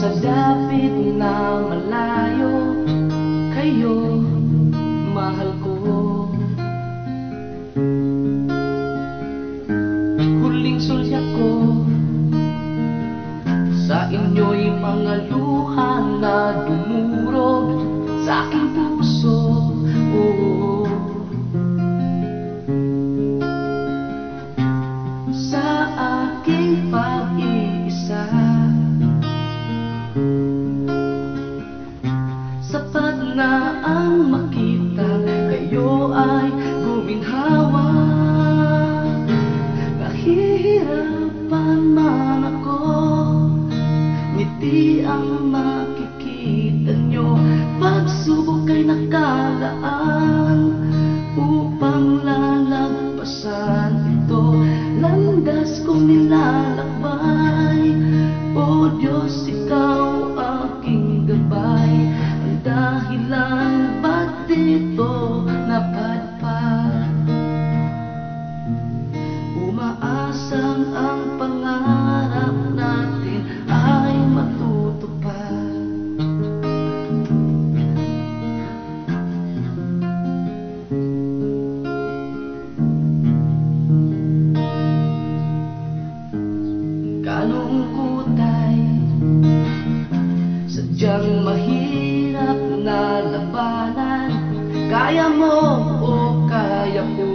sa dapit na malayo, kayo, mahal ko. Huling sulyap ko sa inyo'y mga luha na dumurog sa aking puso. Oh, sa aking pag-iisa, sapat na ang makita kayo ay guminhawa. Nahihirapan man ako, ngiti ang makikita nyo. Pagsubok ay nakalaan upang lalagpasan ito. Landas kong nilalakbay, o Diyos, ikaw aking gabay. Ang dahilan ba't dito napadpad? Umaasang ang pangarap natin ay matutupad. Kalungkot ay sadyang mahirap na labanan. Kaya mo o kaya ko,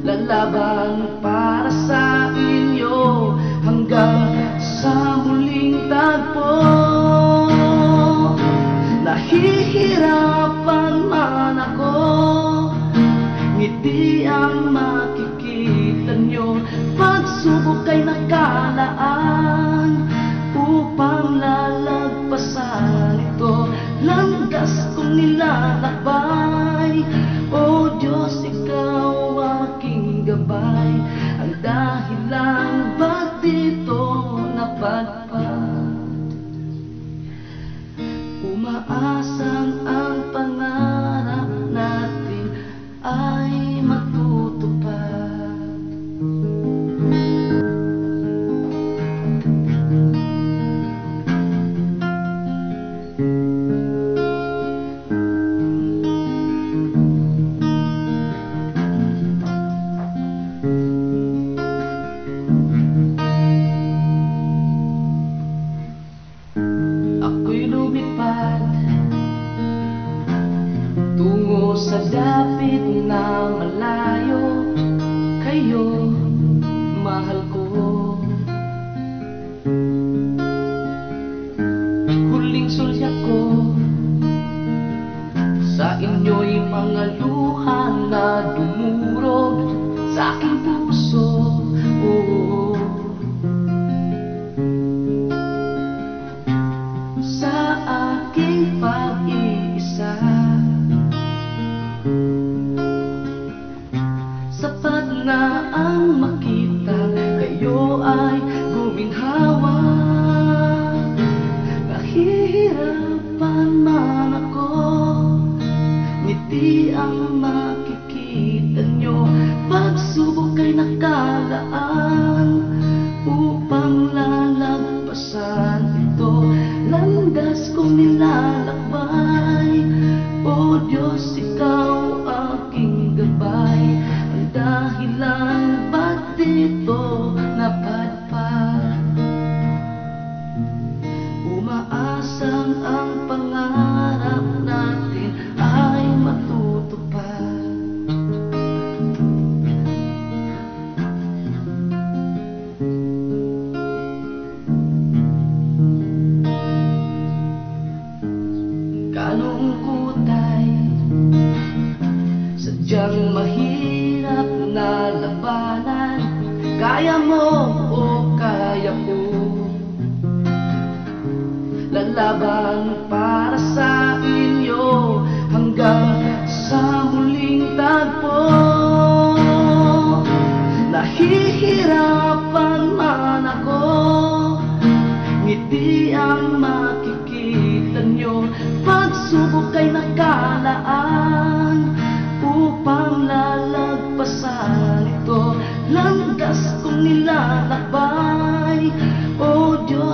lalaban para sa inyo hanggang sa muling tagpo. Nahihirapan man ako, ngiti ang makikita nyo. Pagsubok ay nakalaan upang lalagpasan ito. Landas kong nilalakbay, o Diyos, ikaw aking gabay. Ang dahilan ba't dito napadpad? Umaasang ang pangarap natin ay matutupad. Ako'y lumipad tungo sa dapit na malayo, kayo, mahal ko. Huling sulyap ko sa inyo'y mga luha na dumurog sa aking puso. Oh, sa aking pag-iisa, sapat na ang makita kayo ay guminhawa. Nahihirapan man ako, ngiti ang makikita nyo. Pagsubok ay nakalaan upang lalagpasan ito. Landas kong nilalakbay, o Diyos, ikaw aking gabay. Ang dahilan ba't dito napadpad? Umaasang ang pangarap natin ay matutupad. Kalungkot ay sadyang mahirap na labanan. Kaya mo o kaya ko, lalaban para sa inyo hanggang sa muling tagpo. Nahihirapan man ako, ngiti ang makikita nyo. Pagsubok ay nakalaan upang lalagpasan ito. Landas kong nilalakbay, o Diyos,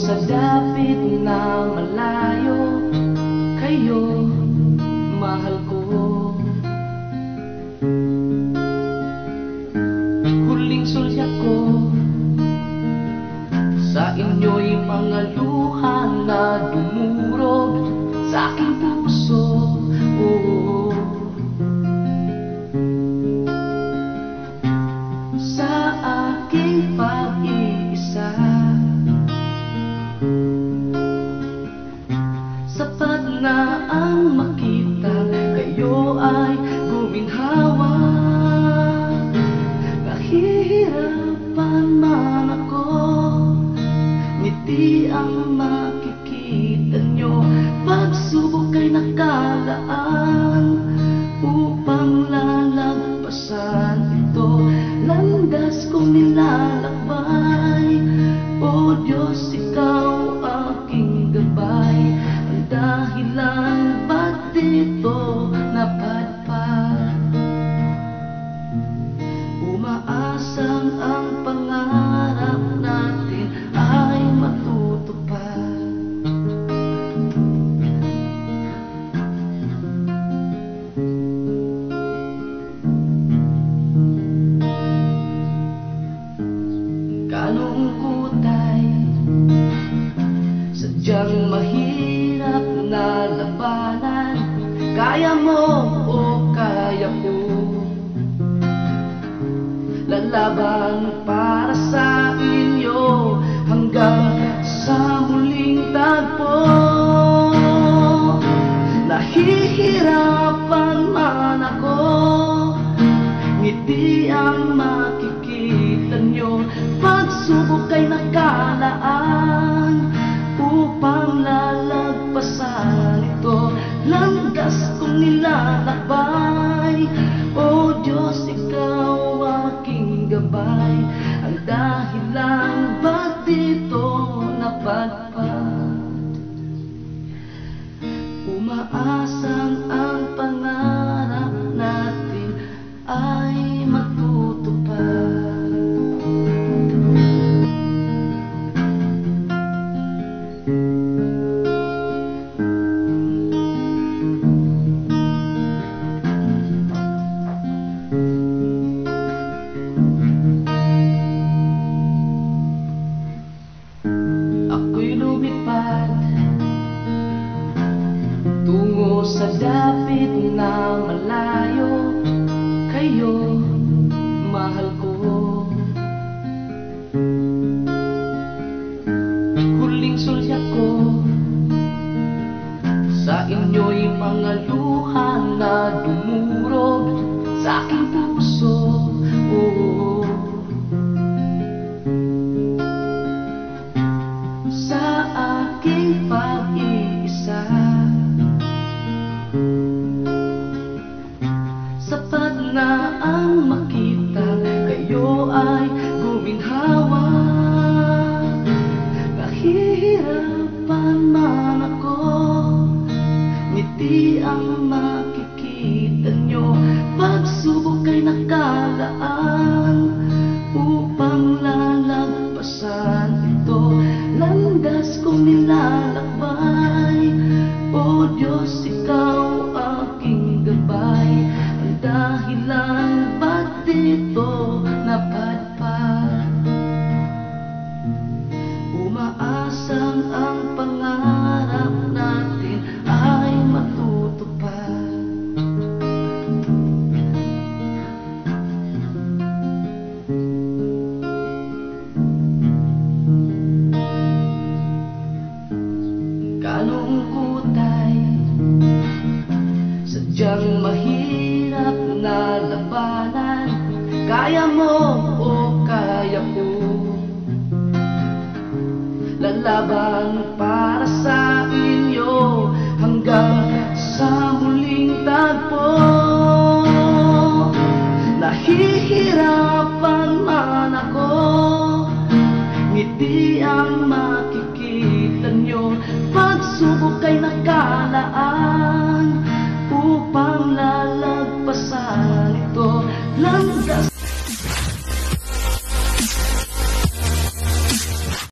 sa dapit na malayo, kayo, mahal ko. Huling sulyap ko sa inyo'y mga luha na dumurog sa aking puso. Sa aking pag-iisa, sapat na ang makita kayo ay guminhawa. Nahihirapan man ako, ngiti ang makikita nyo. Pagsubok ay nakalaan upang lalagpasan ito. Landas kong nilalakbay, O Diyos, ikaw aking gabay. Ang dahilan ba't dito napadpad? Umaasang ang pangarap natin ay matutupad. Kalungkot ay sadyang mahirap na labanan. Kaya mo o kaya ko, lalaban para sa inyo hanggang sa muling tagpo. Nahihirapan man ako, ngiti ang makikita nyo. Pagsubok ay nakalaan upang lalagpasan ito. Landas kong nilalakbay, O Diyos, ikaw aking gabay. Ang dahilan ba't dito napadpad? Umaasang ang pangarap natin ay matutupad. Ako'y lumipad tungo sa dapit na malayo, kayo, mahal ko. Huling sulyap ko sa inyo'y mga luha na dumurog sa aking puso. Sa aking pag-iisa, sapat na ang makita kayo ay guminhawa. Nahihirapan man ako, ngiti ang makikita nyo. Pagsubok ay nakalaan upang lalagpasan ito. Landas kong nilalakbay, O Diyos, ikaw aking gabay. Ang dahilan ba't dito napadpad? Umaasang ang pangarap natin ay matutupad. Kalungkot ay sadyang mahirap na labanan. Kaya mo o kaya ko, lalaban para sa inyo hanggang sa muling tagpo. Nahihirapan man ako, ngiti ang makikita nyo. Pagsubok ay nakalaan upang lalagpasan ito. Landas